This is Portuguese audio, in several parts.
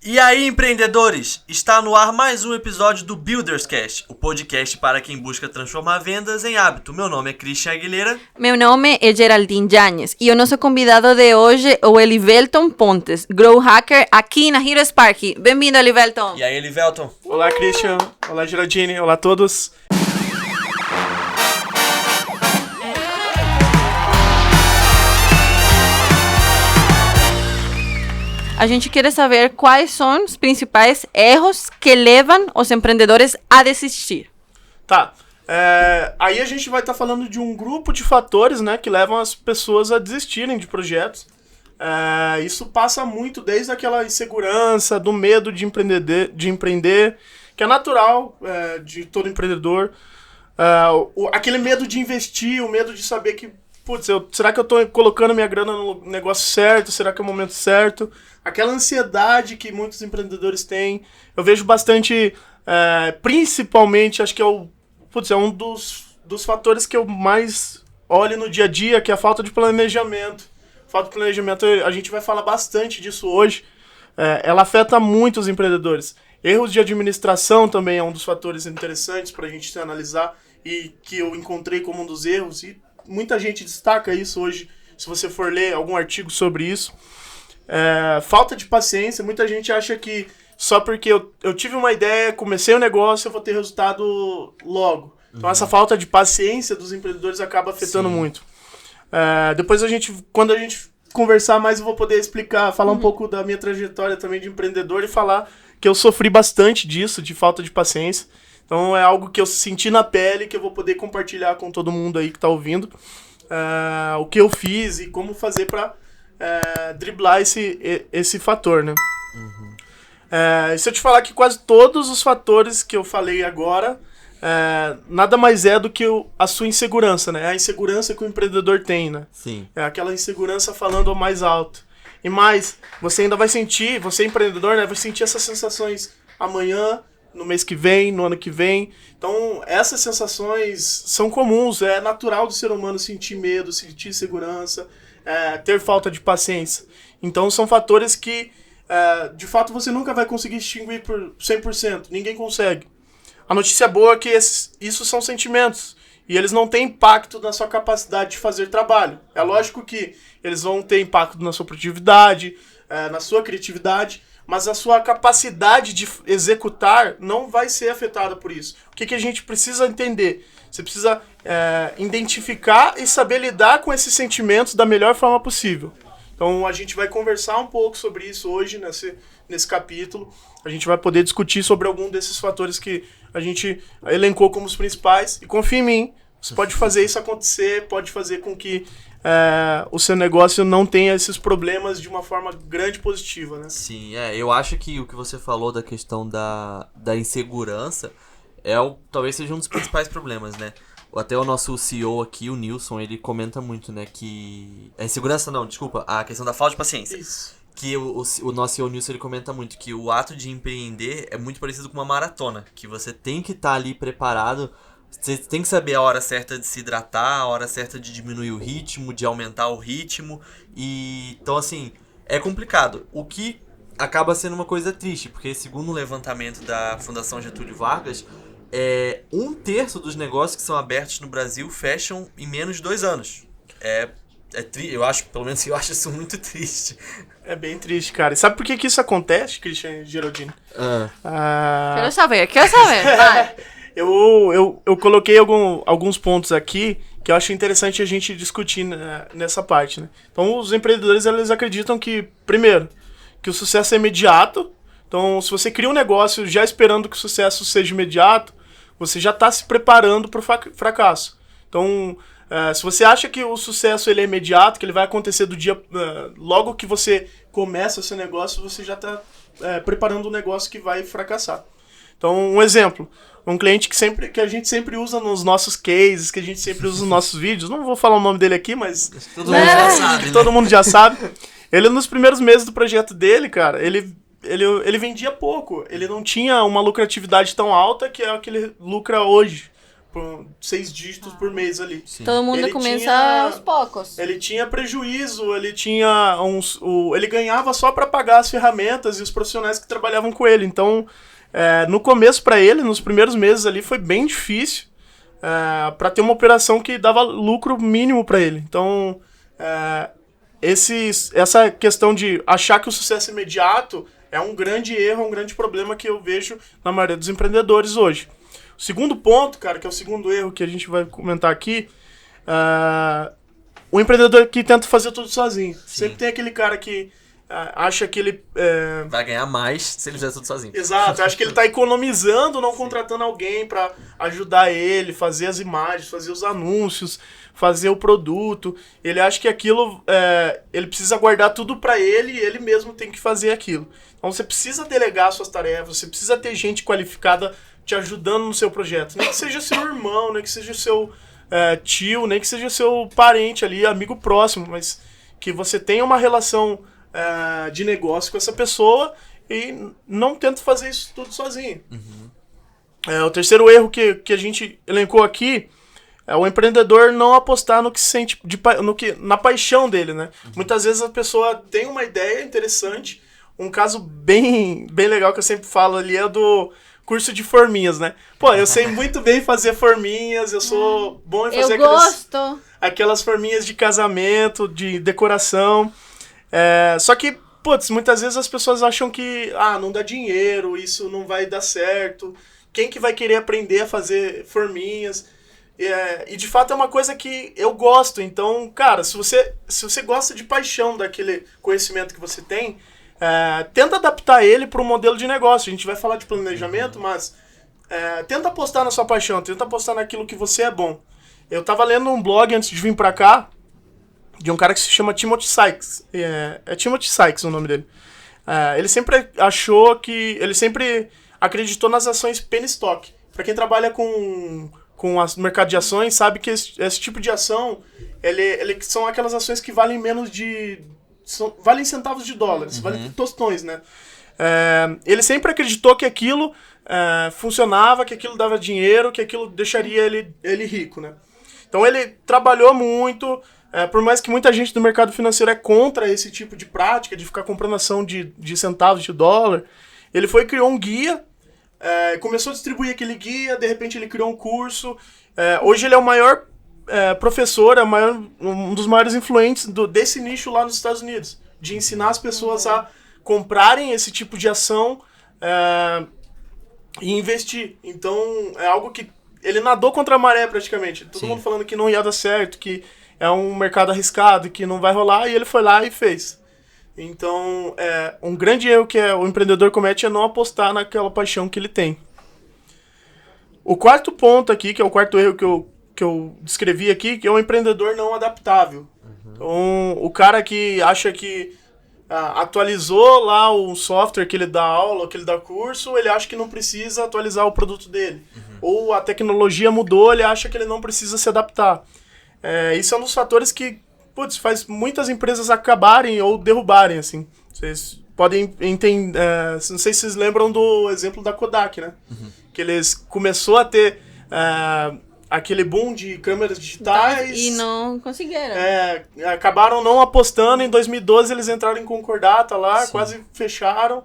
E aí, empreendedores? Está no ar mais um episódio do Builderscast, o podcast para quem busca transformar vendas em hábito. Meu nome é Christian Aguilera. Meu nome é Geraldine Yáñez e o nosso convidado de hoje é o Elivelton Pontes, Grow Hacker aqui na Hero Spark. Bem-vindo, Elivelton. E aí, Elivelton? Olá, Christian. Olá, Geraldine. Olá a todos. A gente quer saber quais são os principais erros que levam os empreendedores a desistir. Tá. Aí a gente vai estar falando de um grupo de fatores, né, que levam as pessoas a desistirem de projetos. Isso passa muito desde aquela insegurança, do medo de empreender, que é natural de todo empreendedor. Aquele medo de investir, o medo de saber que, será que eu estou colocando minha grana no negócio certo? Será que é o momento certo? Aquela ansiedade que muitos empreendedores têm. Eu vejo bastante, principalmente, acho que é um dos fatores que eu mais olho no dia a dia, que é a falta de planejamento. Falta de planejamento, a gente vai falar bastante disso hoje. Ela afeta muito os empreendedores. Erros de administração também é um dos fatores interessantes para a gente se analisar e que eu encontrei como um dos erros. E muita gente destaca isso hoje, se você for ler algum artigo sobre isso. Falta de paciência. Muita gente acha que só porque eu tive uma ideia, comecei um negócio, eu vou ter resultado logo. Então essa falta de paciência dos empreendedores acaba afetando muito. Depois quando a gente conversar mais, eu vou poder falar um pouco da minha trajetória também de empreendedor e falar que eu sofri bastante disso, de falta de paciência. Então é algo que eu senti na pele, que eu vou poder compartilhar com todo mundo aí que está ouvindo. O que eu fiz e como fazer para driblar esse fator, né? Se eu te falar que quase todos os fatores que eu falei agora, nada mais é do que a sua insegurança, né? É a insegurança que o empreendedor tem, né? Sim. É aquela insegurança falando ao mais alto. E mais, você ainda vai sentir, você é empreendedor, né? Vai sentir essas sensações amanhã, no mês que vem, no ano que vem. Então, essas sensações são comuns, é natural do ser humano sentir medo, sentir insegurança, ter falta de paciência. Então, são fatores que, de fato, você nunca vai conseguir extinguir por 100%. Ninguém consegue. A notícia boa é que isso são sentimentos. E eles não têm impacto na sua capacidade de fazer trabalho. É lógico que eles vão ter impacto na sua produtividade, na sua criatividade, mas a sua capacidade de executar não vai ser afetada por isso. O que a gente precisa entender? Você precisa identificar e saber lidar com esses sentimentos da melhor forma possível. Então a gente vai conversar um pouco sobre isso hoje nesse capítulo. A gente vai poder discutir sobre algum desses fatores que a gente elencou como os principais. E confia em mim, você pode fazer isso acontecer, pode fazer com que o seu negócio não tenha esses problemas de uma forma grande e positiva, né? Sim, eu acho que o que você falou da questão da insegurança talvez seja um dos principais problemas, né? Até o nosso CEO aqui, o Nilson, ele comenta muito, né, que... A insegurança não, desculpa, a questão da falta de paciência. Isso. Que o nosso CEO Nilson, ele comenta muito que o ato de empreender é muito parecido com uma maratona, que você tem que estar ali preparado, você tem que saber a hora certa de se hidratar, a hora certa de diminuir o ritmo, de aumentar o ritmo, então assim, é complicado, o que acaba sendo uma coisa triste, porque segundo o levantamento da Fundação Getúlio Vargas, 1/3 dos negócios que são abertos no Brasil fecham em menos de 2 anos. Eu acho, pelo menos eu acho isso muito triste. É bem triste, cara. E sabe por que isso acontece, Christian Geraldine? Quero saber. Vai. Eu coloquei alguns pontos aqui que eu acho interessante a gente discutir nessa parte, né? Então, os empreendedores, eles acreditam que, primeiro, que o sucesso é imediato. Então, se você cria um negócio já esperando que o sucesso seja imediato, você já está se preparando para o fracasso. Então, se você acha que o sucesso ele é imediato, que ele vai acontecer logo que você começa o seu negócio, você já está preparando um negócio que vai fracassar. Então, um exemplo, um cliente que a gente sempre usa nos nossos cases, que a gente sempre usa nos nossos vídeos, não vou falar o nome dele aqui, mas todo mundo já sabe, né? Todo mundo já sabe. Ele, nos primeiros meses do projeto dele, cara, ele vendia pouco, ele não tinha uma lucratividade tão alta que é o que ele lucra hoje. por 6 dígitos por mês ali. Sim. Todo mundo Ele começa tinha- aos poucos. Ele tinha prejuízo, ele tinha ele ganhava só para pagar as ferramentas e os profissionais que trabalhavam com ele. Então, no começo para ele, nos primeiros meses ali, foi bem difícil para ter uma operação que dava lucro mínimo para ele. Então, essa questão de achar que o sucesso é imediato é um grande erro, um grande problema que eu vejo na maioria dos empreendedores hoje. O segundo ponto, cara, que é o segundo erro que a gente vai comentar aqui, o empreendedor que tenta fazer tudo sozinho. Sim. Sempre tem aquele cara que acha que ele... Vai ganhar mais se ele fizer tudo sozinho. Exato, acho que ele está economizando, não contratando alguém para ajudar ele, fazer as imagens, fazer os anúncios, fazer o produto. Ele acha que aquilo, ele precisa guardar tudo para ele e ele mesmo tem que fazer aquilo. Então você precisa delegar suas tarefas, você precisa ter gente qualificada te ajudando no seu projeto. Nem que seja seu irmão, nem que seja seu tio, nem que seja seu parente ali, amigo próximo, mas que você tenha uma relação de negócio com essa pessoa e não tenta fazer isso tudo sozinho. O terceiro erro que a gente elencou aqui é o empreendedor não apostar no que sente, na paixão dele, né? Muitas vezes a pessoa tem uma ideia interessante. Um caso bem legal que eu sempre falo ali é do curso de forminhas, né? Pô, eu sei muito bem fazer forminhas, eu sou bom em fazer aquelas forminhas de casamento, de decoração. Só que, putz, muitas vezes as pessoas acham que não dá dinheiro, isso não vai dar certo. Quem que vai querer aprender a fazer forminhas? E de fato é uma coisa que eu gosto. Então, cara, se você gosta de paixão daquele conhecimento que você tem, tenta adaptar ele para um modelo de negócio. A gente vai falar de planejamento, mas tenta apostar na sua paixão, tenta apostar naquilo que você é bom. Eu tava lendo um blog antes de vir pra cá, de um cara que se chama Timothy Sykes. É Timothy Sykes o nome dele. Ele sempre ele sempre acreditou nas ações penny stock. Para quem trabalha com o mercado de ações, sabe que esse tipo de ação, ele são aquelas ações que valem menos valem centavos de dólares, valem tostões, né? Ele sempre acreditou que aquilo funcionava, que aquilo dava dinheiro, que aquilo deixaria ele rico, né? Então ele trabalhou muito, por mais que muita gente do mercado financeiro é contra esse tipo de prática, de ficar comprando ação de centavos de dólar, ele criou um guia, começou a distribuir aquele guia, de repente ele criou um curso. Hoje ele é o maior professor, um dos maiores influentes desse nicho lá nos Estados Unidos, de ensinar as pessoas a comprarem esse tipo de ação e investir. Então é algo que ele nadou contra a maré praticamente. Todo mundo falando que não ia dar certo, que é um mercado arriscado, que não vai rolar, e ele foi lá e fez. Então, um grande erro que o empreendedor comete é não apostar naquela paixão que ele tem. O quarto ponto aqui, que é o quarto erro que eu descrevi aqui, que é o empreendedor não adaptável. Então, o cara que acha que atualizou lá o software que ele dá aula, que ele dá curso, ele acha que não precisa atualizar o produto dele. Ou a tecnologia mudou, ele acha que ele não precisa se adaptar. Isso é um dos fatores que faz muitas empresas acabarem ou derrubarem, assim. Vocês podem entender... não sei se vocês lembram do exemplo da Kodak, né? Que eles começou a ter aquele boom de câmeras digitais. E não conseguiram. Acabaram não apostando. Em 2012 eles entraram em concordata lá, quase fecharam.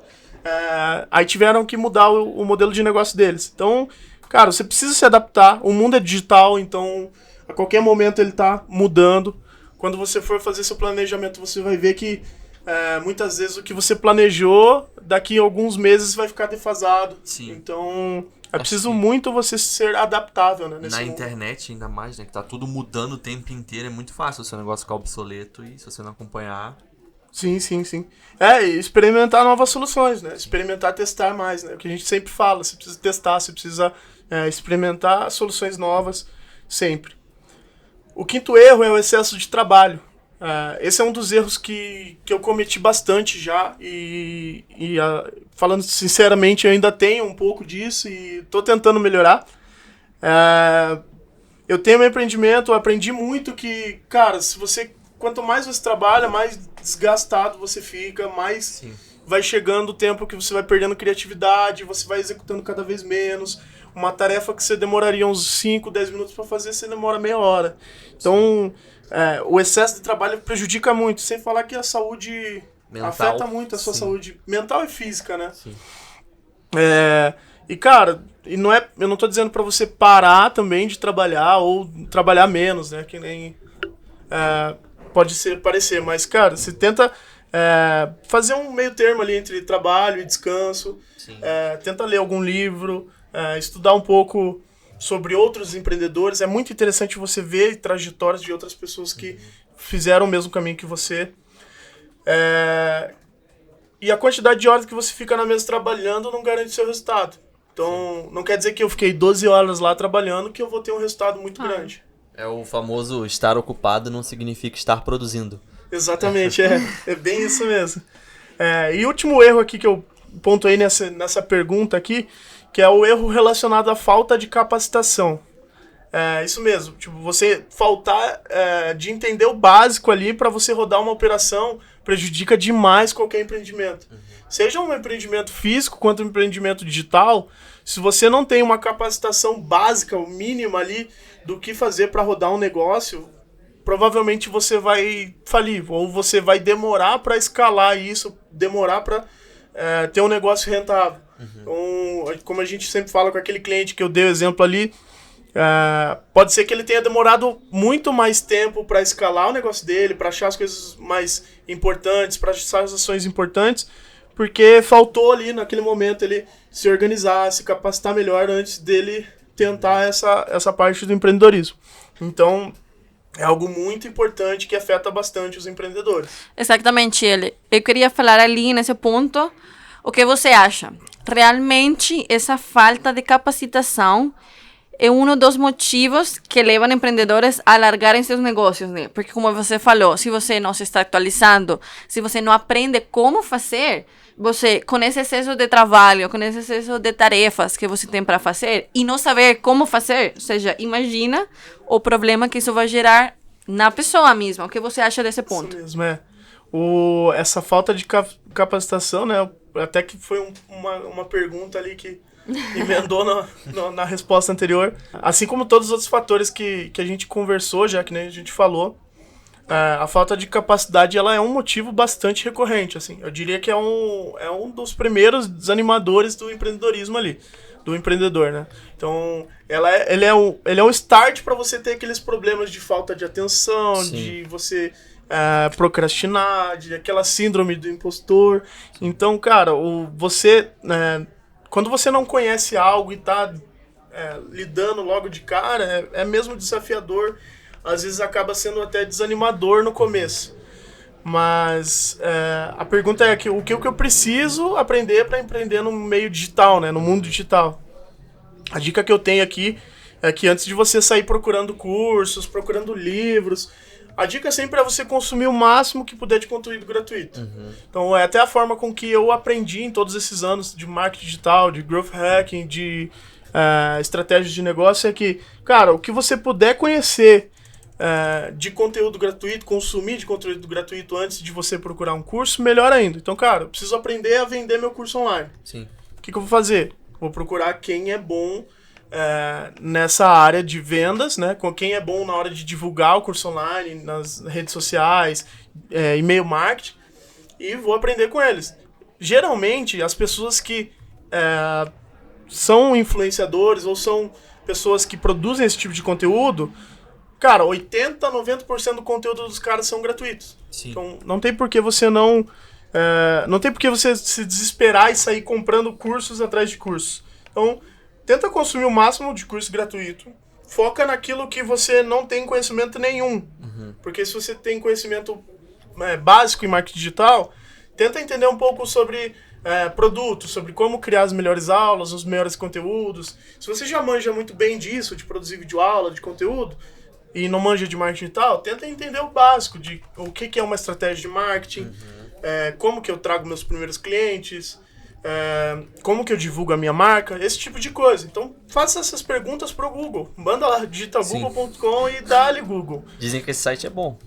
Aí tiveram que mudar o modelo de negócio deles. Então, cara, você precisa se adaptar. O mundo é digital, então a qualquer momento ele tá mudando. Quando você for fazer seu planejamento, você vai ver que muitas vezes o que você planejou, daqui a alguns meses vai ficar defasado. Sim. Então, preciso muito você ser adaptável, né? Na internet, ainda mais, né? Que tá tudo mudando o tempo inteiro. É muito fácil o seu negócio ficar obsoleto e se você não acompanhar... Sim. Experimentar novas soluções, né? Experimentar, testar mais, né? O que a gente sempre fala, você precisa testar, você precisa experimentar soluções novas sempre. O quinto erro é o excesso de trabalho. Esse é um dos erros que eu cometi bastante já e falando sinceramente, eu ainda tenho um pouco disso e estou tentando melhorar. Eu tenho meu empreendimento, eu aprendi muito que, cara, quanto mais você trabalha, mais desgastado você fica, mais vai chegando o tempo que você vai perdendo criatividade, você vai executando cada vez menos. Uma tarefa que você demoraria uns 5, 10 minutos para fazer, você demora meia hora. Então, o excesso de trabalho prejudica muito, sem falar que a saúde mental, afeta muito a sua saúde mental e física, né? Sim. E cara, eu não tô dizendo para você parar também de trabalhar ou trabalhar menos, né? Que nem pode parecer, mas cara, você tenta fazer um meio termo ali entre trabalho e descanso. Tenta ler algum livro, estudar um pouco sobre outros empreendedores. É muito interessante você ver trajetórias de outras pessoas que fizeram o mesmo caminho que você. E a quantidade de horas que você fica na mesa trabalhando não garante o seu resultado. Então, não quer dizer que eu fiquei 12 horas lá trabalhando que eu vou ter um resultado muito grande. É o famoso estar ocupado não significa estar produzindo. Exatamente, é bem isso mesmo. E o último erro aqui que eu pontuei nessa pergunta aqui, que é o erro relacionado à falta de capacitação. Isso mesmo, tipo, você faltar de entender o básico ali para você rodar uma operação prejudica demais qualquer empreendimento. Seja um empreendimento físico quanto um empreendimento digital, se você não tem uma capacitação básica, o mínimo ali, do que fazer para rodar um negócio, provavelmente você vai falir, ou você vai demorar para escalar isso, demorar para ter um negócio rentável. Então, como a gente sempre fala com aquele cliente que eu dei o exemplo ali, pode ser que ele tenha demorado muito mais tempo para escalar o negócio dele, para achar as coisas mais importantes, para achar as ações importantes, porque faltou ali naquele momento ele se organizar, se capacitar melhor antes dele tentar essa parte do empreendedorismo. Então, é algo muito importante que afeta bastante os empreendedores. Exatamente, ele. Eu queria falar ali nesse ponto, o que você acha? Realmente, essa falta de capacitação é um dos motivos que levam empreendedores a largarem seus negócios, né? Porque, como você falou, se você não se está atualizando, se você não aprende como fazer, você, com esse excesso de trabalho, com esse excesso de tarefas que você tem para fazer e não saber como fazer, ou seja, imagina o problema que isso vai gerar na pessoa mesma. O que você acha desse ponto? Isso mesmo, essa falta de capacitação, né? Até que foi uma pergunta ali que emendou na resposta anterior. Assim como todos os outros fatores que a gente conversou, já que nem a gente falou, a falta de capacidade ela é um motivo bastante recorrente. Assim. Eu diria que é um dos primeiros desanimadores do empreendedorismo ali, do empreendedor, né? Então, ele é um start para você ter aqueles problemas de falta de atenção, sim, de você procrastinar, de aquela síndrome do impostor. Então, cara, quando você não conhece algo e tá lidando logo de cara, é mesmo desafiador. Às vezes acaba sendo até desanimador no começo. Mas a pergunta é o que eu preciso aprender para empreender no meio digital, né? No mundo digital. A dica que eu tenho aqui é que antes de você sair procurando cursos, procurando livros, a dica sempre é você consumir o máximo que puder de conteúdo gratuito. Então é até a forma com que eu aprendi em todos esses anos de marketing digital, de growth hacking, de estratégias de negócio, é que, cara, o que você puder conhecer de conteúdo gratuito, consumir de conteúdo gratuito antes de você procurar um curso, melhor ainda. Então, cara, eu preciso aprender a vender meu curso online. Sim. O que eu vou fazer? Vou procurar quem é bom nessa área de vendas, né? Com quem é bom na hora de divulgar o curso online, nas redes sociais, e-mail marketing, e vou aprender com eles. Geralmente, as pessoas que são influenciadores ou são pessoas que produzem esse tipo de conteúdo, cara, 80%, 90% do conteúdo dos caras são gratuitos. Sim. Então, não tem por que você não tem por que você se desesperar e sair comprando cursos atrás de cursos. Então, tenta consumir o máximo de curso gratuito. Foca naquilo que você não tem conhecimento nenhum. Porque se você tem conhecimento básico em marketing digital, tenta entender um pouco sobre produtos, sobre como criar as melhores aulas, os melhores conteúdos. Se você já manja muito bem disso, de produzir videoaula, de conteúdo, e não manja de marketing digital, tenta entender o básico de o que é uma estratégia de marketing, como que eu trago meus primeiros clientes, como que eu divulgo a minha marca, esse tipo de coisa. Então, faça essas perguntas pro Google. Manda lá, digita google.com e dá-lhe Google. Dizem que esse site é bom.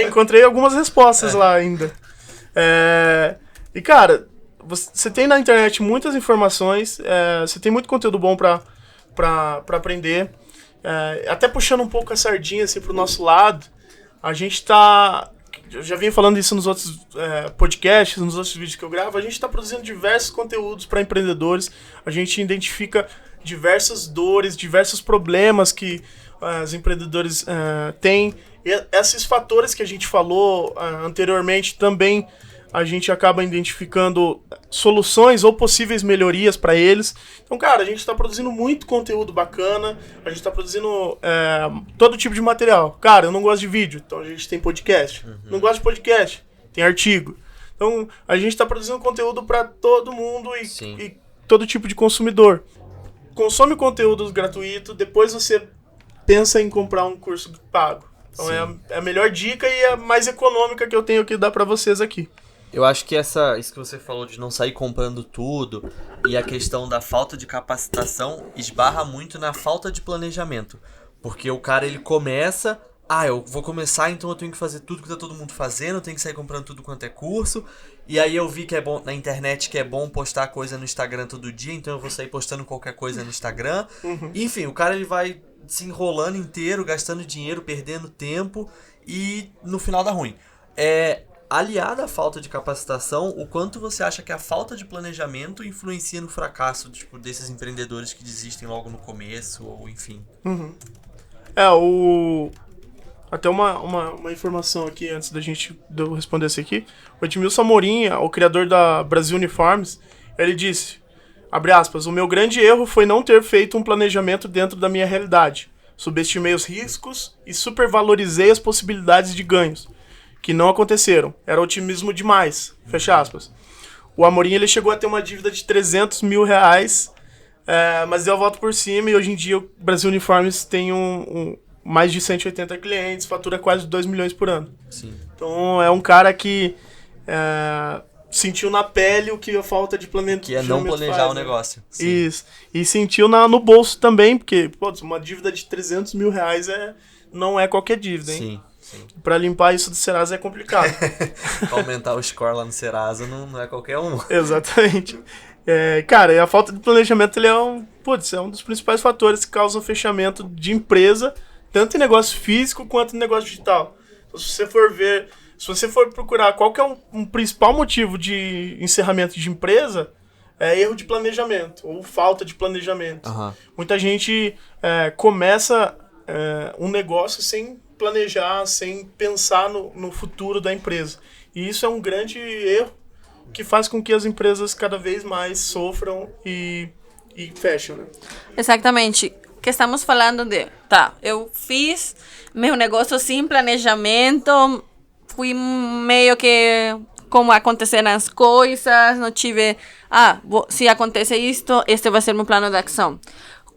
Encontrei algumas respostas lá ainda. E, cara, você tem na internet muitas informações, você tem muito conteúdo bom pra aprender. Até puxando um pouco a sardinha assim, pro nosso lado, a gente tá... Eu já vinha falando isso nos outros podcasts, nos outros vídeos que eu gravo. A gente está produzindo diversos conteúdos para empreendedores. A gente identifica diversas dores, diversos problemas que os empreendedores têm. E esses fatores que a gente falou anteriormente também a gente acaba identificando soluções ou possíveis melhorias para eles. Então, cara, a gente está produzindo muito conteúdo bacana, a gente está produzindo todo tipo de material. Cara, eu não gosto de vídeo, então a gente tem podcast. Não gosto de podcast, tem artigo. Então, a gente está produzindo conteúdo para todo mundo e todo tipo de consumidor. Consome conteúdo gratuito, depois você pensa em comprar um curso pago. Então, é a melhor dica e a mais econômica que eu tenho que dar para vocês aqui. Eu acho que isso que você falou de não sair comprando tudo e a questão da falta de capacitação esbarra muito na falta de planejamento. Porque o cara, ele começa... eu vou começar, então eu tenho que fazer tudo que tá todo mundo fazendo, eu tenho que sair comprando tudo quanto é curso. E aí eu vi que é bom na internet, que é bom postar coisa no Instagram todo dia, então eu vou sair postando qualquer coisa no Instagram. Enfim, o cara, ele vai se enrolando inteiro, gastando dinheiro, perdendo tempo e no final dá ruim. Aliado à falta de capacitação, o quanto você acha que a falta de planejamento influencia no fracasso desses empreendedores que desistem logo no começo, ou enfim? Até uma informação aqui, antes de eu responder essa aqui. O Edmilson Amorim, o criador da Brasil Uniformes, ele disse, abre aspas, o meu grande erro foi não ter feito um planejamento dentro da minha realidade. Subestimei os riscos e supervalorizei as possibilidades de ganhos, que não aconteceram. Era otimismo demais. Fecha aspas. O Amorim, ele chegou a ter uma dívida de 300 mil reais, mas deu a volta por cima e hoje em dia o Brasil Uniformes tem mais de 180 clientes, fatura quase 2 milhões por ano. Sim. Então é um cara que sentiu na pele o que a falta de planejamento que é não planejar o negócio. Sim. Isso. E sentiu no bolso também, porque uma dívida de 300 mil reais não é qualquer dívida, hein? Sim. Pra limpar isso do Serasa é complicado. Pra aumentar o score lá no Serasa não é qualquer um. Exatamente. Cara, a falta de planejamento ele é um dos principais fatores que causam fechamento de empresa, tanto em negócio físico quanto em negócio digital. Então, se você for procurar qual que é um principal motivo de encerramento de empresa, é erro de planejamento ou falta de planejamento. Muita gente começa um negócio sem planejar, sem pensar no futuro da empresa. E isso é um grande erro que faz com que as empresas cada vez mais sofram e fecham, né? Exatamente. Que estamos falando eu fiz meu negócio sem planejamento, fui meio que como aconteceram as coisas, não tive, se acontecer isto, este vai ser meu plano de ação.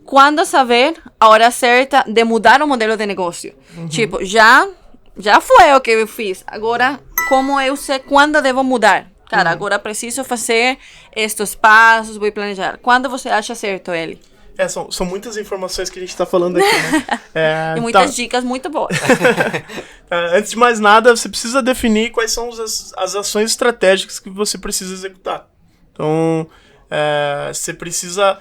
Quando saber a hora certa de mudar o modelo de negócio? Tipo, já foi o que eu fiz. Agora, como eu sei quando devo mudar? Cara, agora preciso fazer estes passos, vou planejar. Quando você acha certo ele? São muitas informações que a gente está falando aqui, né? E muitas dicas muito boas. Antes de mais nada, você precisa definir quais são as ações estratégicas que você precisa executar. Então, você precisa...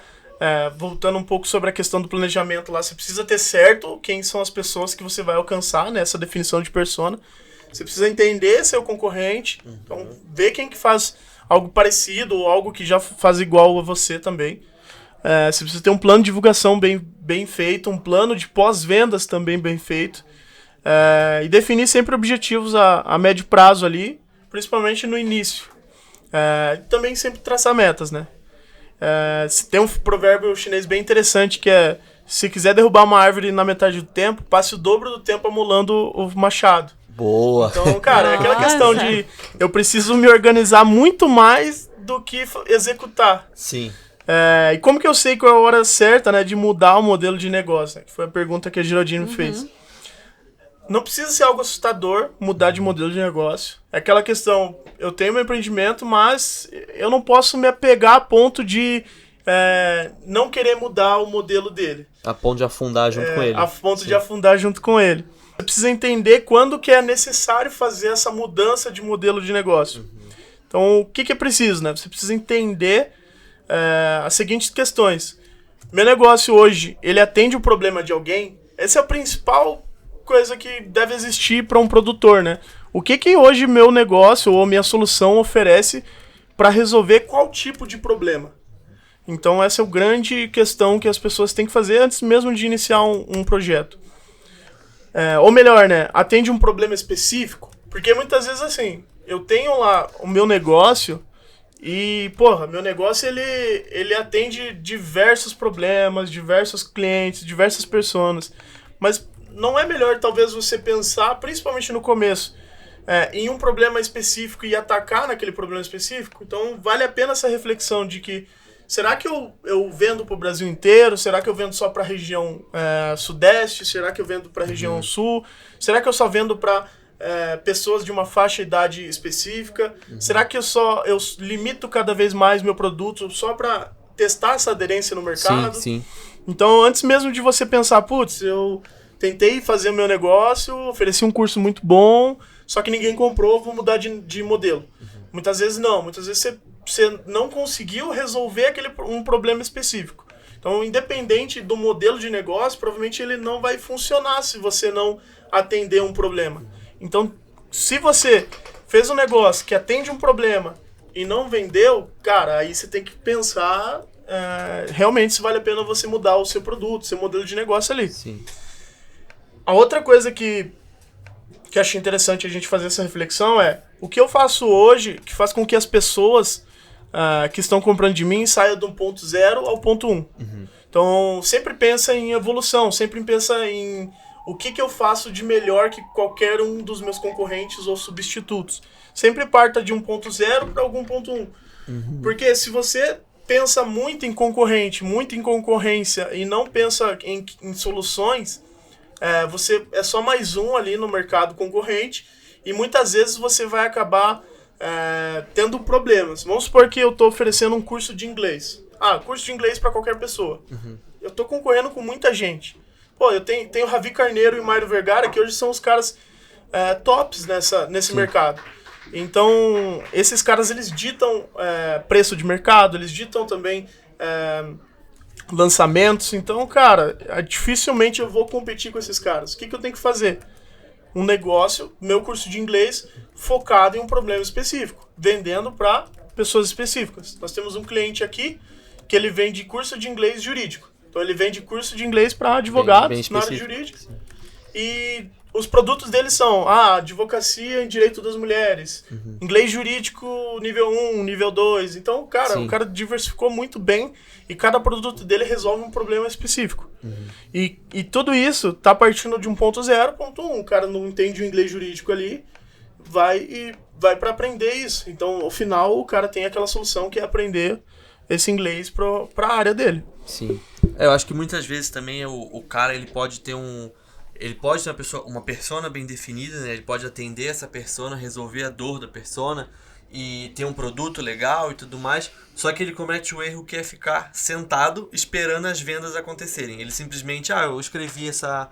voltando um pouco sobre a questão do planejamento lá, você precisa ter certo quem são as pessoas que você vai alcançar nessa definição de persona. Você precisa entender seu concorrente, então ver quem que faz algo parecido ou algo que já faz igual a você também. Você precisa ter um plano de divulgação bem feito, um plano de pós-vendas também bem feito, e definir sempre objetivos a médio prazo ali, principalmente no início. Também sempre traçar metas, né? Tem um provérbio chinês bem interessante que é: se quiser derrubar uma árvore na metade do tempo, passe o dobro do tempo amolando o machado. Boa! Então, cara, é aquela questão de eu preciso me organizar muito mais do que executar. Sim. E como que eu sei qual é a hora certa, né, de mudar o modelo de negócio? Né, que foi a pergunta que a Geraldine me fez. Não precisa ser algo assustador mudar de modelo de negócio. É aquela questão, eu tenho meu empreendimento, mas eu não posso me apegar a ponto de não querer mudar o modelo dele. A ponto de afundar junto com ele. A ponto de afundar junto com ele. Você precisa entender quando que é necessário fazer essa mudança de modelo de negócio. Então, o que é preciso, né? Você precisa entender as seguintes questões. Meu negócio hoje, ele atende o problema de alguém? Essa é a principal coisa que deve existir para um produtor, né? O que hoje meu negócio ou minha solução oferece para resolver qual tipo de problema? Então, essa é a grande questão que as pessoas têm que fazer antes mesmo de iniciar um projeto. Ou melhor, né? Atende um problema específico. Porque muitas vezes, assim, eu tenho lá o meu negócio e, porra, meu negócio, ele atende diversos problemas, diversos clientes, diversas pessoas. Mas não é melhor, talvez, você pensar, principalmente no começo, em um problema específico e atacar naquele problema específico? Então, vale a pena essa reflexão de que será que eu vendo para o Brasil inteiro? Será que eu vendo só para a região sudeste? Será que eu vendo para a região sul? Será que eu só vendo para pessoas de uma faixa de idade específica? Será que eu limito cada vez mais meu produto só para testar essa aderência no mercado? Sim. Então, antes mesmo de você pensar, putz, eu tentei fazer o meu negócio, ofereci um curso muito bom, só que ninguém comprou, vou mudar de modelo. Muitas vezes não, muitas vezes você não conseguiu resolver um problema específico. Então, independente do modelo de negócio, provavelmente ele não vai funcionar se você não atender um problema. Então, se você fez um negócio que atende um problema e não vendeu, cara, aí você tem que pensar realmente se vale a pena você mudar o seu produto, seu modelo de negócio ali. Sim. A outra coisa que achei interessante a gente fazer essa reflexão o que eu faço hoje que faz com que as pessoas que estão comprando de mim saiam do ponto 0 ao ponto 1. Então, sempre pensa em evolução, sempre pensa em o que eu faço de melhor que qualquer um dos meus concorrentes ou substitutos. Sempre parta de um ponto 0 para algum ponto 1. Porque se você pensa muito em concorrente, muito em concorrência e não pensa em soluções, você é só mais um ali no mercado concorrente e muitas vezes você vai acabar tendo problemas. Vamos supor que eu estou oferecendo um curso de inglês. Curso de inglês para qualquer pessoa. Eu estou concorrendo com muita gente. Pô, eu tenho Ravi Carneiro e Mário Vergara, que hoje são os caras tops nesse mercado. Então, esses caras, eles ditam preço de mercado, eles ditam também lançamentos. Então, cara, dificilmente eu vou competir com esses caras. O que eu tenho que fazer? Um negócio, meu curso de inglês, focado em um problema específico, vendendo para pessoas específicas. Nós temos um cliente aqui que ele vende curso de inglês jurídico. Então, ele vende curso de inglês para advogados na área jurídica. Sim. E os produtos dele são advocacia em direito das mulheres, inglês jurídico nível 1, nível 2. Então, cara, o cara diversificou muito bem e cada produto dele resolve um problema específico. E tudo isso tá partindo de um ponto 0, ponto 1. O cara não entende o inglês jurídico ali, vai para aprender isso. Então, ao final, o cara tem aquela solução que é aprender esse inglês para a área dele. Sim. Eu acho que muitas vezes também o cara ele pode ter uma persona bem definida, né? Ele pode atender essa persona, resolver a dor da persona e ter um produto legal e tudo mais. Só que ele comete o erro que é ficar sentado esperando as vendas acontecerem. Ele simplesmente, eu escrevi essa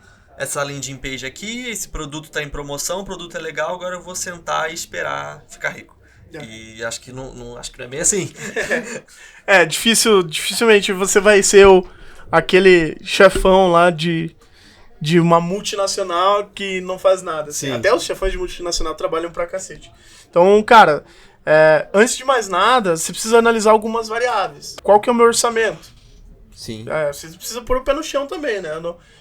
landing page aqui, esse produto está em promoção, o produto é legal, agora eu vou sentar e esperar ficar rico. E acho que não é bem assim. Dificilmente você vai ser aquele chefão lá de uma multinacional que não faz nada. Assim. Até os chefões de multinacional trabalham pra cacete. Então, cara, antes de mais nada, você precisa analisar algumas variáveis. Qual que é o meu orçamento? Sim. Você precisa pôr o pé no chão também, né?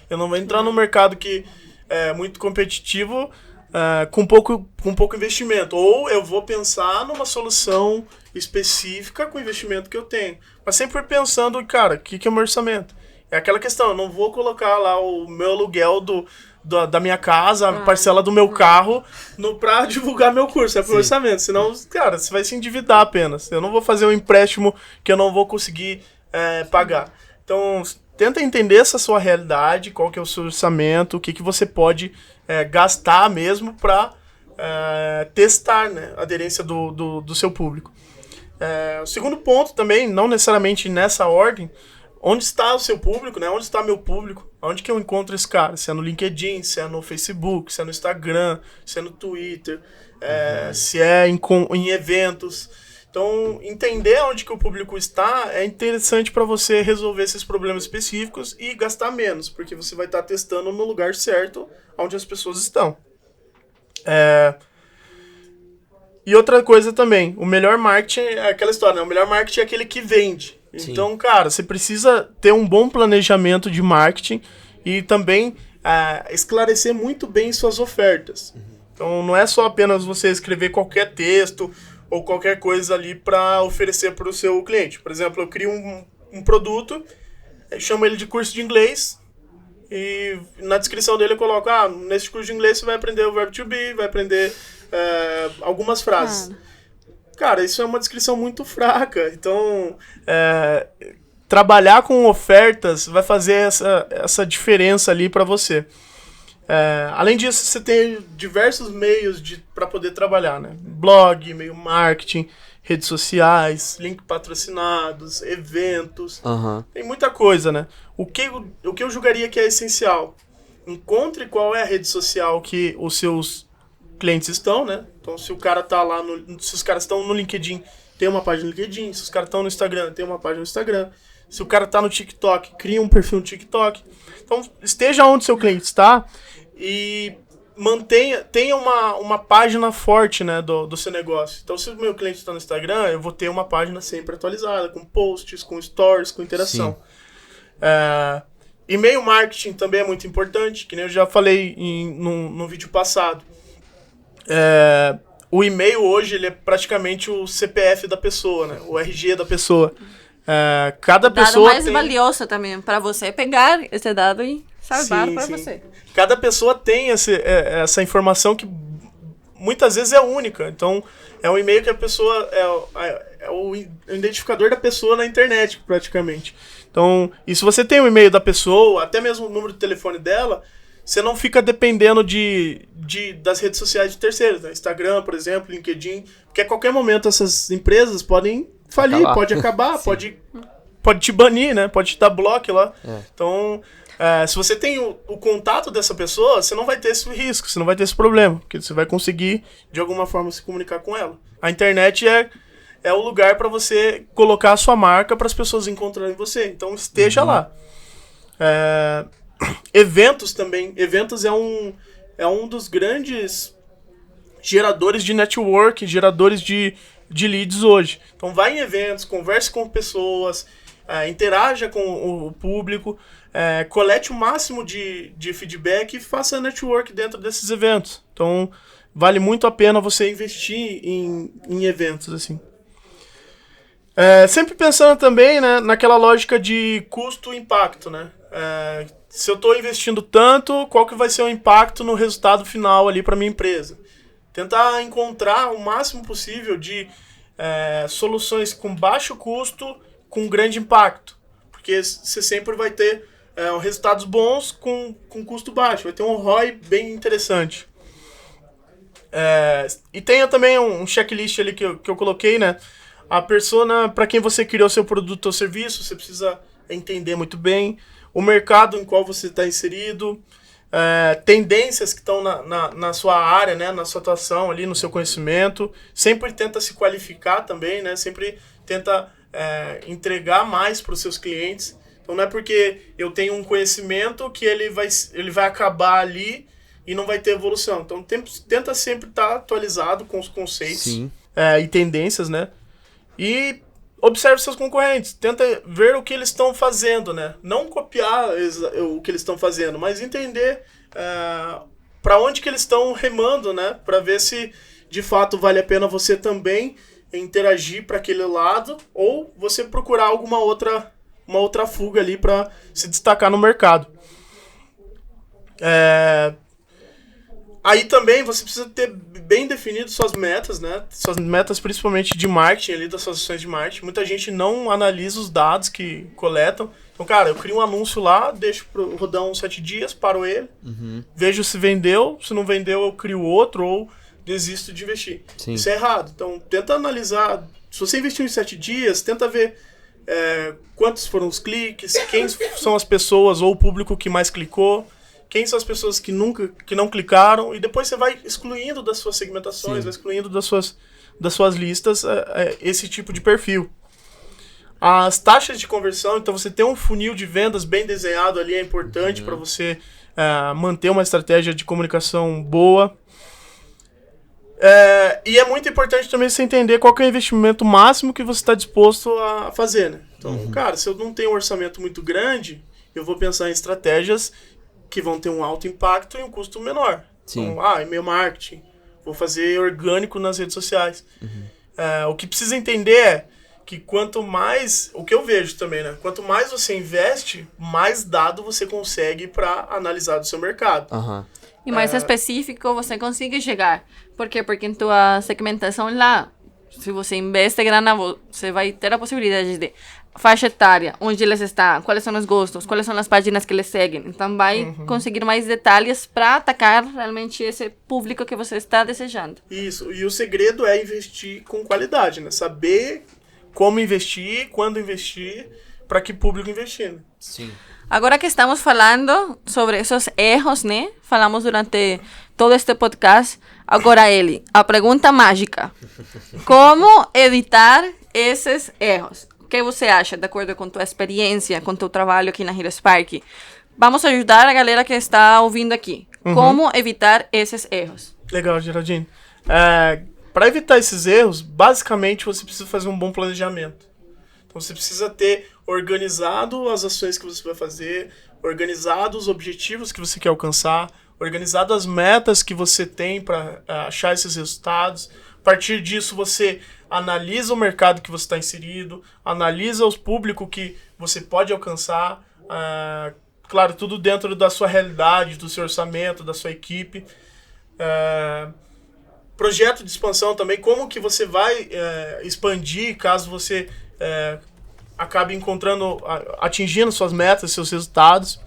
Eu não vou entrar num mercado que é muito competitivo com pouco investimento. Ou eu vou pensar numa solução específica com o investimento que eu tenho. Mas sempre pensando, cara, o que é o meu orçamento? É aquela questão, eu não vou colocar lá o meu aluguel da minha casa, a parcela do meu carro pra divulgar meu curso, pro orçamento. Senão, cara, você vai se endividar apenas. Eu não vou fazer um empréstimo que eu não vou conseguir pagar. Então, tenta entender essa sua realidade, qual que é o seu orçamento, o que você pode gastar mesmo para testar, né, a aderência do seu público. O segundo ponto também, não necessariamente nessa ordem, onde está o seu público, né? Onde está meu público? Onde que eu encontro esse cara? Se é no LinkedIn, se é no Facebook, se é no Instagram, se é no Twitter, se é em eventos. Então, entender onde que o público está é interessante para você resolver esses problemas específicos e gastar menos, porque você vai estar testando no lugar certo onde as pessoas estão. E outra coisa também, o melhor marketing é aquela história, né? O melhor marketing é aquele que vende. Sim. Então, cara, você precisa ter um bom planejamento de marketing e também esclarecer muito bem suas ofertas. Então, não é só apenas você escrever qualquer texto ou qualquer coisa ali para oferecer para o seu cliente. Por exemplo, eu crio um produto, chamo ele de curso de inglês e na descrição dele eu coloco, nesse curso de inglês você vai aprender o verbo to be, vai aprender algumas frases. Cara, isso é uma descrição muito fraca. Então, trabalhar com ofertas vai fazer essa diferença ali para você. Além disso, você tem diversos meios para poder trabalhar, né? Blog, e-mail marketing, redes sociais, link patrocinados, eventos. Tem muita coisa, né? O que eu julgaria que é essencial? Encontre qual é a rede social que os seus clientes estão, né? Então, se o cara tá lá, se os caras estão no LinkedIn, tem uma página no LinkedIn. Se os caras estão no Instagram, tem uma página no Instagram. Se o cara tá no TikTok, cria um perfil no TikTok. Então, esteja onde seu cliente está e tenha uma página forte, né, do seu negócio. Então, se o meu cliente está no Instagram, eu vou ter uma página sempre atualizada, com posts, com stories, com interação. E-mail marketing também é muito importante, que nem eu já falei no vídeo passado. O e-mail hoje ele é praticamente o CPF da pessoa, né? O RG da pessoa. Cada pessoa mais valioso também para você pegar esse dado e salvar para você. Cada pessoa tem essa informação que muitas vezes é única. Então, é um e-mail que a pessoa... É o identificador da pessoa na internet, praticamente. Então, e se você tem o e-mail da pessoa, até mesmo o número de telefone dela, você não fica dependendo das redes sociais de terceiros, né? Instagram, por exemplo, LinkedIn, porque a qualquer momento essas empresas podem falir, pode acabar, pode te banir, né? Pode te dar bloco lá. Então, se você tem o contato dessa pessoa, você não vai ter esse risco, você não vai ter esse problema, porque você vai conseguir, de alguma forma, se comunicar com ela. A internet é o lugar para você colocar a sua marca para as pessoas encontrarem você. Então, esteja lá. Eventos também. Eventos é um dos grandes geradores de network, geradores de leads hoje. Então vai em eventos, converse com pessoas, interaja com o público, colete o máximo de feedback e faça network dentro desses eventos. Então vale muito a pena você investir em eventos assim. Sempre pensando também, né, naquela lógica de custo-impacto, né? Se eu estou investindo tanto, qual que vai ser o impacto no resultado final ali para minha empresa? Tentar encontrar o máximo possível de soluções com baixo custo, com grande impacto. Porque você sempre vai ter resultados bons com custo baixo. Vai ter um ROI bem interessante. E tenha também um checklist ali que eu coloquei, né? A persona para quem você criou seu produto ou serviço, você precisa entender muito bem. O mercado em qual você está inserido, tendências que estão na sua área, né, na sua atuação ali, no seu conhecimento. Sempre tenta se qualificar também, né? Sempre tenta entregar mais para os seus clientes. Então não é porque eu tenho um conhecimento que ele vai acabar ali e não vai ter evolução. Então tenta sempre estar atualizado com os conceitos e tendências, né? E observe seus concorrentes, tenta ver o que eles estão fazendo, né? Não copiar o que eles estão fazendo, mas entender para onde que eles estão remando, né? Para ver se de fato vale a pena você também interagir para aquele lado ou você procurar uma outra fuga ali para se destacar no mercado. Aí também você precisa ter bem definido suas metas, né? Suas metas principalmente de marketing ali, das suas ações de marketing. Muita gente não analisa os dados que coletam. Então, cara, eu crio um anúncio lá, deixo rodar uns 7 dias, paro ele, vejo se vendeu, se não vendeu eu crio outro ou desisto de investir. Isso é errado. Então, tenta analisar. Se você investiu em 7 dias, tenta ver quantos foram os cliques, quem são as pessoas ou o público que mais clicou, quem são as pessoas que não clicaram, e depois você vai excluindo das suas segmentações, Sim. vai excluindo das suas listas esse tipo de perfil. As taxas de conversão, então você ter um funil de vendas bem desenhado ali é importante para você manter uma estratégia de comunicação boa. E é muito importante também você entender qual que é o investimento máximo que você está disposto a fazer, né? Então, cara, se eu não tenho um orçamento muito grande, eu vou pensar em estratégias que vão ter um alto impacto e um custo menor. Sim. Então, e-mail marketing, vou fazer orgânico nas redes sociais. O que precisa entender é que quanto mais, o que eu vejo também, né? Quanto mais você investe, mais dado você consegue para analisar do seu mercado. E mais específico você consegue chegar. Por quê? Porque em tua segmentação lá, se você investe grana, você vai ter a possibilidade de faixa etária, onde eles estão, quais são os gostos, quais são as páginas que eles seguem. Então vai conseguir mais detalhes para atacar realmente esse público que você está desejando. Isso, e o segredo é investir com qualidade, né? Saber como investir, quando investir, para que público investir, né? Sim. Agora que estamos falando sobre esses erros, né? Falamos durante todo este podcast. Agora, Eli, a pergunta mágica. Como evitar esses erros? O que você acha, de acordo com tua experiência, com teu trabalho aqui na Hero Spark? Vamos ajudar a galera que está ouvindo aqui. Como evitar esses erros? Legal, Geraldine. Para evitar esses erros, basicamente você precisa fazer um bom planejamento. Então você precisa ter organizado as ações que você vai fazer, organizado os objetivos que você quer alcançar, organizado as metas que você tem para achar esses resultados. A partir disso, você analisa o mercado que você está inserido, analisa os públicos que você pode alcançar, claro, tudo dentro da sua realidade, do seu orçamento, da sua equipe. Projeto de expansão também, como que você vai expandir caso você acabe atingindo suas metas, seus resultados.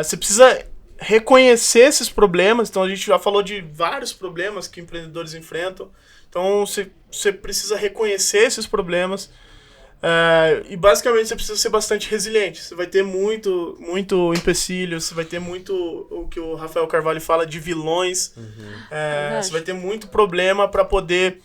Você precisa reconhecer esses problemas. Então a gente já falou de vários problemas que empreendedores enfrentam. Então você precisa reconhecer esses problemas e basicamente você precisa ser bastante resiliente. Você vai ter muito empecilho, você vai ter muito o que o Rafael Carvalho fala de vilões. Você vai ter muito problema para poder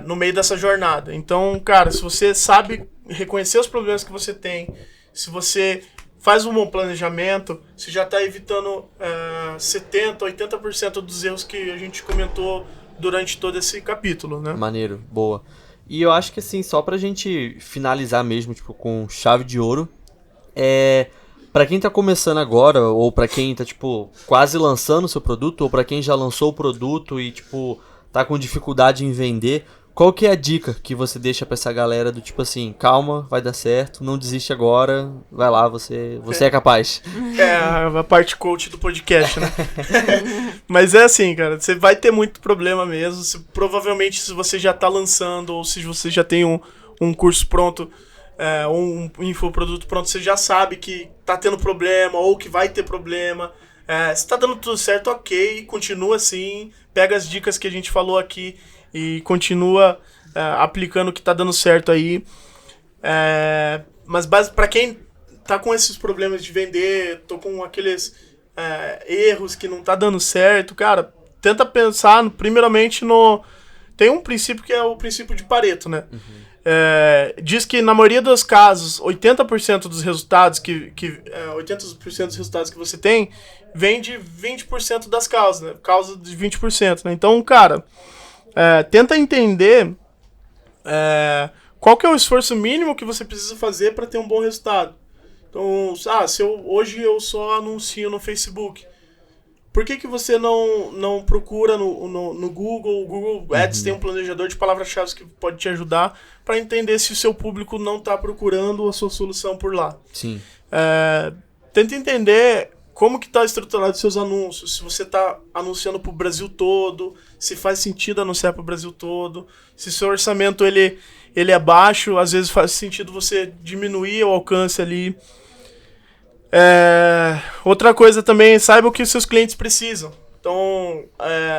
no meio dessa jornada. Então, cara, se você sabe reconhecer os problemas que você tem, se você faz um bom planejamento, você já está evitando 70%, 80% dos erros que a gente comentou durante todo esse capítulo, né? Maneiro, boa. E eu acho que assim, só pra gente finalizar mesmo, tipo, com chave de ouro, pra quem tá começando agora, ou pra quem tá, tipo, quase lançando o seu produto, ou pra quem já lançou o produto e, tipo, tá com dificuldade em vender, qual que é a dica que você deixa pra essa galera do tipo assim, calma, vai dar certo, não desiste agora, vai lá, você é capaz. A parte coach do podcast, né? Mas é assim, cara, você vai ter muito problema mesmo, provavelmente se você já tá lançando, ou se você já tem um curso pronto, um infoproduto pronto, você já sabe que tá tendo problema, ou que vai ter problema. Se tá dando tudo certo, ok, continua assim, pega as dicas que a gente falou aqui e continua aplicando o que tá dando certo aí. Mas para quem tá com esses problemas de vender, tô com aqueles erros que não tá dando certo, cara, tenta pensar primeiramente tem um princípio que é o princípio de Pareto, né? Diz que na maioria dos casos, 80% dos resultados 80% dos resultados que você tem vem de 20% das causas, né? Causa de 20%, né? Então, cara, tenta entender qual que é o esforço mínimo que você precisa fazer para ter um bom resultado. Então, hoje eu só anuncio no Facebook. Por que você não procura no Google? O Google Ads tem um planejador de palavras-chave que pode te ajudar para entender se o seu público não está procurando a sua solução por lá. Sim. Tenta entender como que está estruturado os seus anúncios, se você está anunciando para o Brasil todo, se faz sentido anunciar para o Brasil todo, se seu orçamento ele é baixo, às vezes faz sentido você diminuir o alcance ali. Outra coisa também, saiba o que os seus clientes precisam. Então,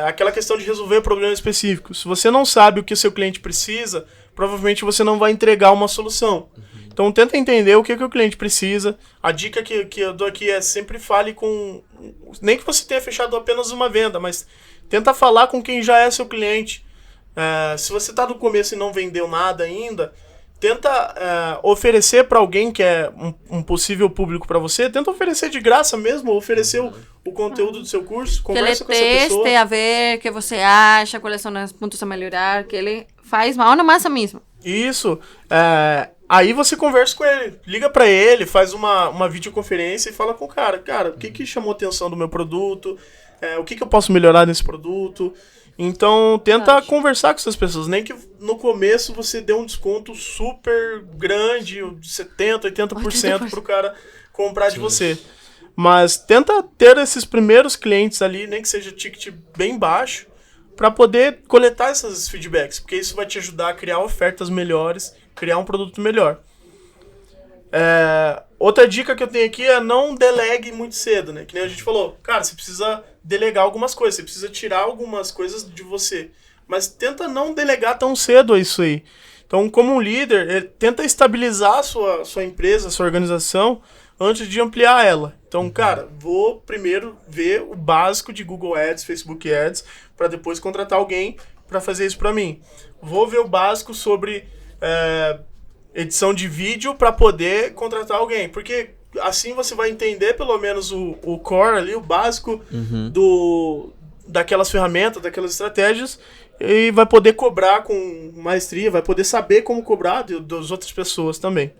aquela questão de resolver problemas específicos. Se você não sabe o que o seu cliente precisa, provavelmente você não vai entregar uma solução. Então tenta entender o que o cliente precisa. A dica que eu dou aqui é sempre fale com... Nem que você tenha fechado apenas uma venda, mas tenta falar com quem já é seu cliente. Se você está no começo e não vendeu nada ainda, tenta oferecer para alguém que é um possível público para você, tenta oferecer de graça mesmo, oferecer o conteúdo do seu curso, conversa com essa pessoa. Que ele teste, a ver o que você acha, quais são os pontos a melhorar, que ele faz mão na massa mesmo. Isso. Aí você conversa com ele, liga para ele, faz uma videoconferência e fala com o cara, o que chamou a atenção do meu produto, o que eu posso melhorar nesse produto. Então, tenta conversar com essas pessoas, nem que no começo você dê um desconto super grande, de 70%, 80% pro cara comprar de você. Mas tenta ter esses primeiros clientes ali, nem que seja ticket bem baixo, para poder coletar esses feedbacks, porque isso vai te ajudar a criar ofertas melhores, criar um produto melhor. Outra dica que eu tenho aqui é não delegue muito cedo, né? Que nem a gente falou, cara, você precisa delegar algumas coisas, você precisa tirar algumas coisas de você, mas tenta não delegar tão cedo isso aí. Então, como um líder, tenta estabilizar a sua empresa, a sua organização, antes de ampliar ela. Então, cara, vou primeiro ver o básico de Google Ads, Facebook Ads, para depois contratar alguém para fazer isso para mim. Vou ver o básico sobre edição de vídeo para poder contratar alguém, porque assim você vai entender pelo menos o core ali, o básico daquelas ferramentas, daquelas estratégias, e vai poder cobrar com maestria, vai poder saber como cobrar das outras pessoas também.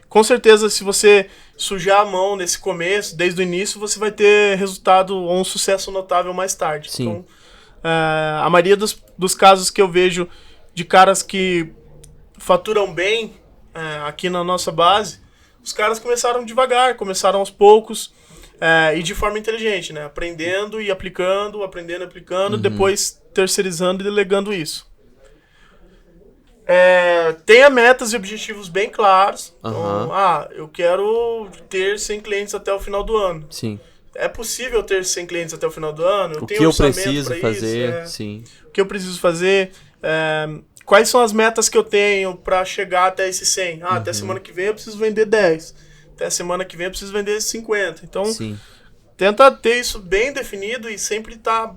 Com certeza, se você sujar a mão nesse começo, desde o início, você vai ter resultado ou um sucesso notável mais tarde. Sim. Então, a maioria dos casos que eu vejo de caras que faturam bem aqui na nossa base, os caras começaram devagar, começaram aos poucos e de forma inteligente, né? Aprendendo e aplicando, depois terceirizando e delegando isso. Tenha metas e objetivos bem claros. Então, eu quero ter 100 clientes até o final do ano. Sim. É possível ter 100 clientes até o final do ano? O que eu preciso fazer, sim. O que eu preciso fazer? Quais são as metas que eu tenho para chegar até esses 100? Até semana que vem eu preciso vender 10. Até semana que vem eu preciso vender 50. Então, tenta ter isso bem definido e sempre estar,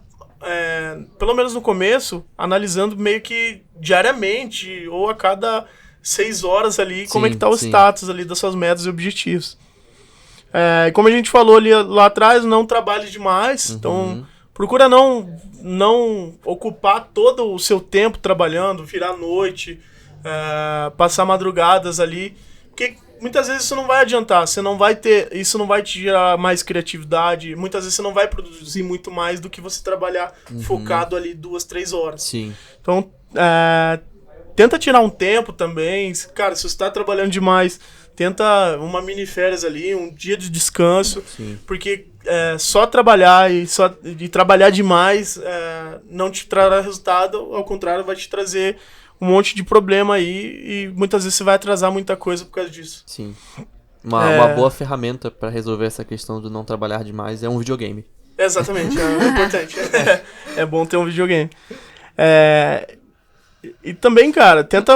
pelo menos no começo, analisando meio que diariamente ou a cada 6 horas ali, como é que tá o status ali das suas metas e objetivos. Como a gente falou ali lá atrás, não trabalhe demais. Então, procura não ocupar todo o seu tempo trabalhando, virar noite, passar madrugadas ali, porque muitas vezes isso não vai adiantar, isso não vai te gerar mais criatividade, muitas vezes você não vai produzir muito mais do que você trabalhar focado ali 2, 3 horas. Sim. Então, tenta tirar um tempo também, cara, se você está trabalhando demais, tenta uma mini férias ali, um dia de descanso, porque só trabalhar e trabalhar demais não te trará resultado, ao contrário, vai te trazer um monte de problema aí e muitas vezes você vai atrasar muita coisa por causa disso. Sim. Uma boa ferramenta para resolver essa questão do não trabalhar demais é um videogame. Exatamente, é importante. É bom ter um videogame. E também, cara, tenta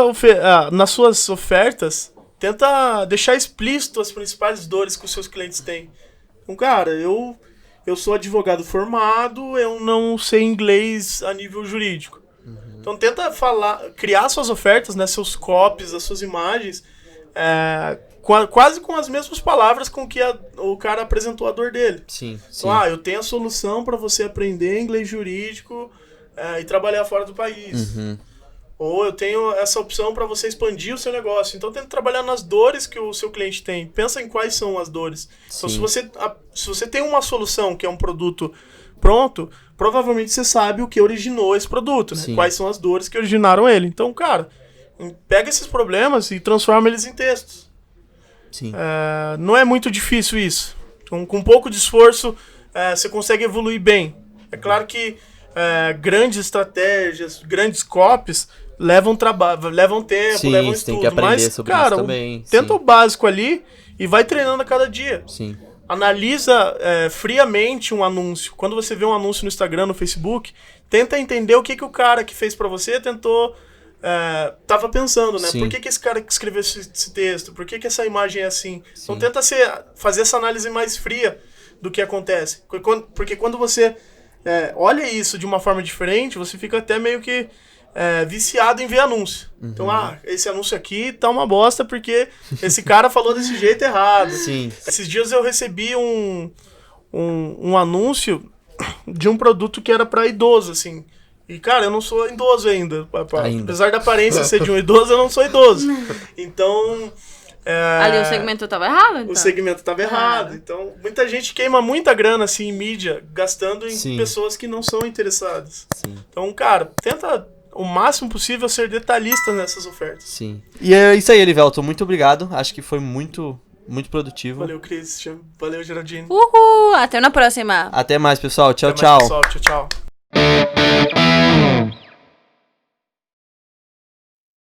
nas suas ofertas, tenta deixar explícito as principais dores que os seus clientes têm. Então, cara, eu sou advogado formado, eu não sei inglês a nível jurídico. Então tenta criar suas ofertas, né, seus copies, as suas imagens, quase com as mesmas palavras com que o cara apresentou a dor dele. Sim. Então, eu tenho a solução para você aprender inglês jurídico e trabalhar fora do país. Ou eu tenho essa opção para você expandir o seu negócio. Então tenta trabalhar nas dores que o seu cliente tem. Pensa em quais são as dores. Então se você tem uma solução que é um produto pronto, provavelmente você sabe o que originou esse produto, né? Quais são as dores que originaram ele. Então, cara, pega esses problemas e transforma eles em textos. Não é muito difícil isso. Então, com um pouco de esforço, você consegue evoluir bem. É claro que grandes estratégias, grandes copies levam tempo, levam estudo. Tem que aprender mas, sobre cara, isso também. Tenta o básico ali e vai treinando a cada dia. Analisa friamente um anúncio. Quando você vê um anúncio no Instagram, no Facebook, tenta entender o que o cara que fez pra você tentou tava pensando, né? Sim. Por que esse cara que escreveu esse texto? Por que essa imagem é assim? Então tenta fazer essa análise mais fria do que acontece. Porque quando você olha isso de uma forma diferente, você fica até meio que viciado em ver anúncio. Então, esse anúncio aqui tá uma bosta porque esse cara falou desse jeito errado. Sim. Esses dias eu recebi um anúncio de um produto que era pra idoso, assim. E, cara, eu não sou idoso ainda. Apesar da aparência ser de um idoso, eu não sou idoso. Então... Ali o segmento tava errado, então? O segmento tava errado. Então, muita gente queima muita grana, assim, em mídia, gastando em pessoas que não são interessadas. Sim. Então, cara, tenta o máximo possível ser detalhista nessas ofertas. Sim. E é isso aí, Elivelton. Muito obrigado. Acho que foi muito produtivo. Valeu, Christian. Valeu, Geraldine. Uhul! Até na próxima. Até mais, pessoal. Tchau, Até mais, tchau. pessoal. Tchau, tchau.